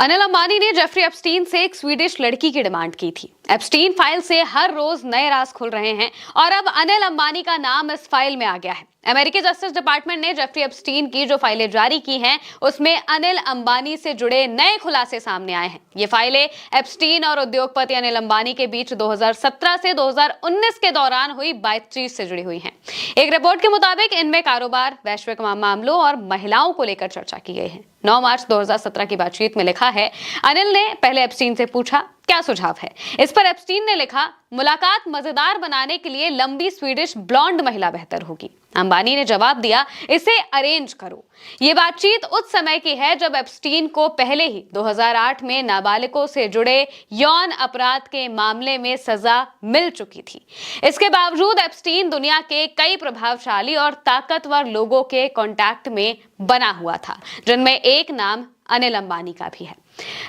अनिल अंबानी ने Jeffrey Epstein से एक स्वीडिश लड़की की डिमांड की थी। एप्स्टीन फाइल से हर रोज नए राज खुल रहे हैं और अब अनिल अंबानी का नाम इस फाइल में आ गया है। अमेरिकी जस्टिस डिपार्टमेंट ने जेफरी एप्स्टीन की जो फाइलें जारी की हैं, उसमें अनिल अंबानी से जुड़े नए खुलासे सामने आए हैं। ये फाइलें एप्स्टीन और उद्योगपति अनिल अंबानी के बीच 2017 से 2019 के दौरान हुई बातचीत से जुड़ी हुई हैं। एक रिपोर्ट के मुताबिक इनमें कारोबार, वैश्विक मामलों और महिलाओं को लेकर चर्चा की गई है। 9 मार्च 2017 की बातचीत में लिखा है, अनिल ने पहले एप्स्टीन से पूछा क्या सुझाव है। इस पर एप्स्टीन ने लिखा, मुलाकात मजेदार बनाने के लिए लंबी स्वीडिश ब्लॉन्ड महिला बेहतर होगी। अंबानी ने जवाब दिया, इसे अरेंज करो। ये बातचीत उस समय की है जब एप्स्टीन को पहले ही 2008 में नाबालिगों से जुड़े यौन अपराध के मामले में सजा मिल चुकी थी। इसके बावजूद एप्स्टीन दुनिया के कई प्रभावशाली और ताकतवर लोगों के कांटेक्ट में बना हुआ था, जिनमें एक नाम अनिल अंबानी का भी है।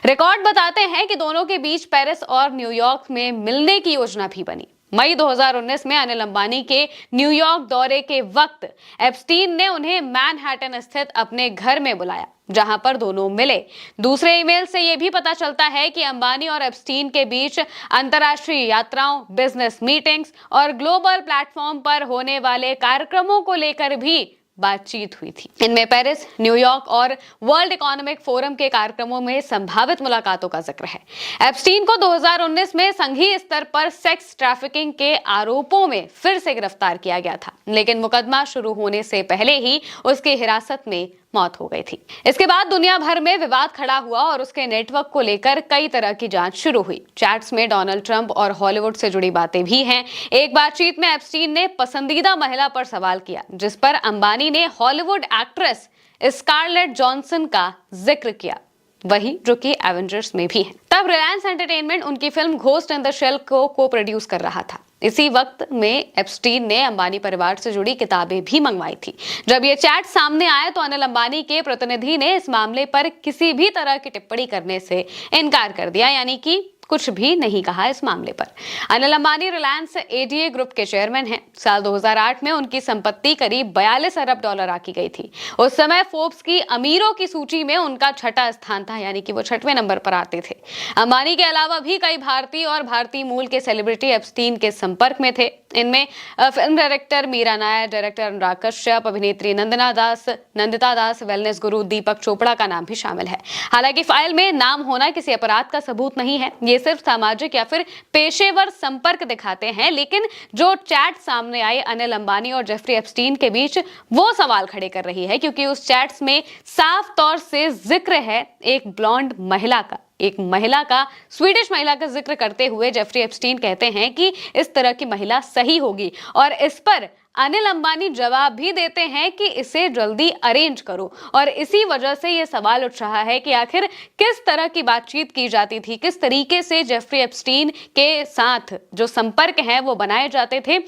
रिकॉर्ड बताते हैं कि दोनों के बीच पेरिस और न्यूयॉर्क में मिलने की योजना भी बनी। मई 2019 में अनिल अंबानी के न्यूयॉर्क दौरे के वक्त एप्स्टीन ने उन्हें मैनहट्टन स्थित अपने घर में बुलाया, जहां पर दोनों मिले। दूसरे ईमेल से यह भी पता चलता है कि अंबानी और एप्स्टीन के बीच अंतर्राष्ट्रीय यात्राओं, बिजनेस मीटिंग्स और ग्लोबल प्लेटफॉर्म पर होने वाले कार्यक्रमों को लेकर भी बातचीत हुई थी। इनमें पेरिस, न्यूयॉर्क और वर्ल्ड इकोनॉमिक फोरम के कार्यक्रमों में संभावित मुलाकातों का जिक्र है। एप्स्टीन को 2019 में संघीय स्तर पर सेक्स ट्रैफिकिंग के आरोपों में फिर से गिरफ्तार किया गया था, लेकिन मुकदमा शुरू होने से पहले ही उसकी हिरासत में मौत हो गई थी। इसके बाद दुनिया भर में विवाद खड़ा हुआ और उसके नेटवर्क को लेकर कई तरह की जांच शुरू हुई। चैट्स में डोनाल्ड ट्रंप और हॉलीवुड से जुड़ी बातें भी हैं। एक बातचीत में एप्स्टीन ने पसंदीदा महिला पर सवाल किया, जिस पर अंबानी ने हॉलीवुड एक्ट्रेस स्कारलेट जॉनसन का जिक्र किया, वही जो कि एवेंजर्स में भी है। तब रिलायंस एंटरटेनमेंट उनकी film ghost in the shell को प्रोड्यूस कर रहा था। इसी वक्त में एप्स्टीन ने अंबानी परिवार से जुड़ी किताबें भी मंगवाई थी। जब ये चैट सामने आया तो अनिल अंबानी के प्रतिनिधि ने इस मामले पर किसी भी तरह की टिप्पणी करने से इनकार कर दिया, यानी कि कुछ भी नहीं कहा इस मामले पर। अनिल अंबानी रिलायंस एडीए ग्रुप के चेयरमैन हैं। साल 2008 में उनकी संपत्ति करीब 42 अरब डॉलर आकी गई थी। उस समय फोर्ब्स की अमीरों की सूची में उनका 6वां स्थान था, यानी कि वो 6वें नंबर पर आते थे। अंबानी के अलावा भी कई भारतीय और भारतीय मूल के सेलिब्रिटी एप्स्टीन के संपर्क में थे। इनमें film director Meera Nair, director Anurag Kashyap, अभिनेत्री नंदिता दास, वेलनेस गुरु दीपक चोपड़ा का नाम भी शामिल है। हालांकि फाइल में नाम होना किसी अपराध का सबूत नहीं है, ये सिर्फ सामाजिक या फिर पेशेवर संपर्क दिखाते हैं। लेकिन जो चैट सामने आई अनिल अंबानी और जेफरी एप्स्टीन के बीच, वो सवाल खड़े कर रही है, क्योंकि उस चैट्स में साफ तौर से जिक्र है एक ब्लॉन्ड महिला का। एक महिला का, स्वीडिश महिला का जिक्र करते हुए जेफरी एप्स्टीन कहते हैं कि इस तरह की महिला सही होगी, और इस पर अनिल अंबानी जवाब भी देते हैं कि इसे जल्दी अरेंज करो। और इसी वजह से यह सवाल उठ रहा है कि आखिर किस तरह की बातचीत की जाती थी, किस तरीके से जेफरी एप्स्टीन के साथ जो संपर्क हैं वो बनाए जाते थे,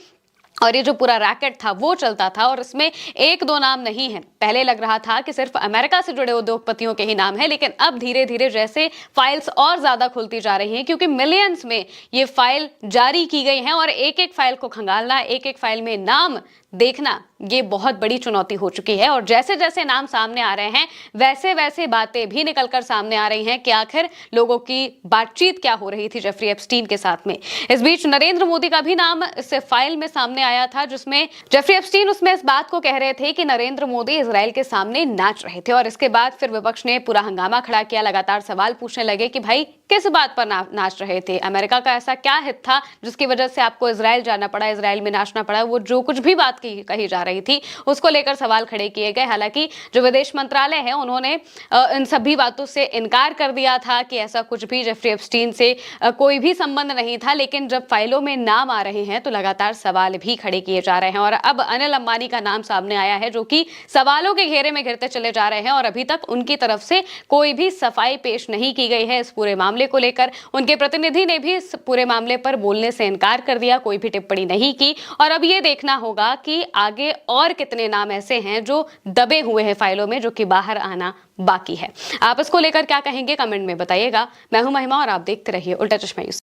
और ये जो पूरा रैकेट था वो चलता था। और इसमें 1-2 नाम नहीं है। पहले लग रहा था कि सिर्फ अमेरिका से जुड़े उद्योगपतियों के ही नाम है, लेकिन अब धीरे धीरे जैसे फाइल्स और ज्यादा खुलती जा रही हैं, क्योंकि मिलियंस में ये फाइल जारी की गई हैं, और एक एक फाइल को खंगालना, एक एक फाइल में नाम देखना, ये बहुत बड़ी चुनौती हो चुकी है। और जैसे जैसे नाम सामने आ रहे हैं, वैसे वैसे बातें भी निकलकर सामने आ रही हैं कि आखिर लोगों की बातचीत क्या हो रही थी जेफरी एप्स्टीन के साथ में। इस बीच नरेंद्र मोदी का भी नाम इस फाइल में सामने आया था, जिसमें जेफरी एप्स्टीन उसमें इस बात को कह रहे थे कि नरेंद्र मोदी इजराइल के सामने नाच रहे थे। और इसके बाद फिर विपक्ष ने पूरा हंगामा खड़ा किया, लगातार सवाल पूछने लगे कि भाई किस बात पर नाच रहे थे, अमेरिका का ऐसा क्या हित था जिसकी वजह से आपको इजराइल जाना पड़ा, इजराइल में नाचना पड़ा। वो जो कुछ भी बात कही जा रही थी, उसको लेकर सवाल खड़े किए गए। हालांकि जो विदेश मंत्रालय है, उन्होंने इन सभी बातों से इनकार कर दिया था कि ऐसा कुछ भी जेफरी एप्स्टीन से कोई भी संबंध नहीं था। लेकिन जब फाइलों में नाम आ रहे हैं तो लगातार सवाल भी खड़े किए जा रहे हैं, और अब अनिल अंबानी का नाम सामने आया है, जो कि सवालों के घेरे में घिरते चले जा रहे हैं। और अभी तक उनकी तरफ से कोई भी सफाई पेश नहीं की गई है इस पूरे मामले को लेकर। उनके प्रतिनिधि ने भी इस पूरे मामले पर बोलने से इनकार कर दिया, कोई भी टिप्पणी नहीं की। और अब ये देखना होगा कि आगे और कितने नाम ऐसे हैं जो दबे हुए हैं फाइलों में, जो कि बाहर आना बाकी है। आप इसको लेकर क्या कहेंगे, कमेंट में बताइएगा। मैं हूं महिमा और आप देखते रहिए उल्टा चश्मा।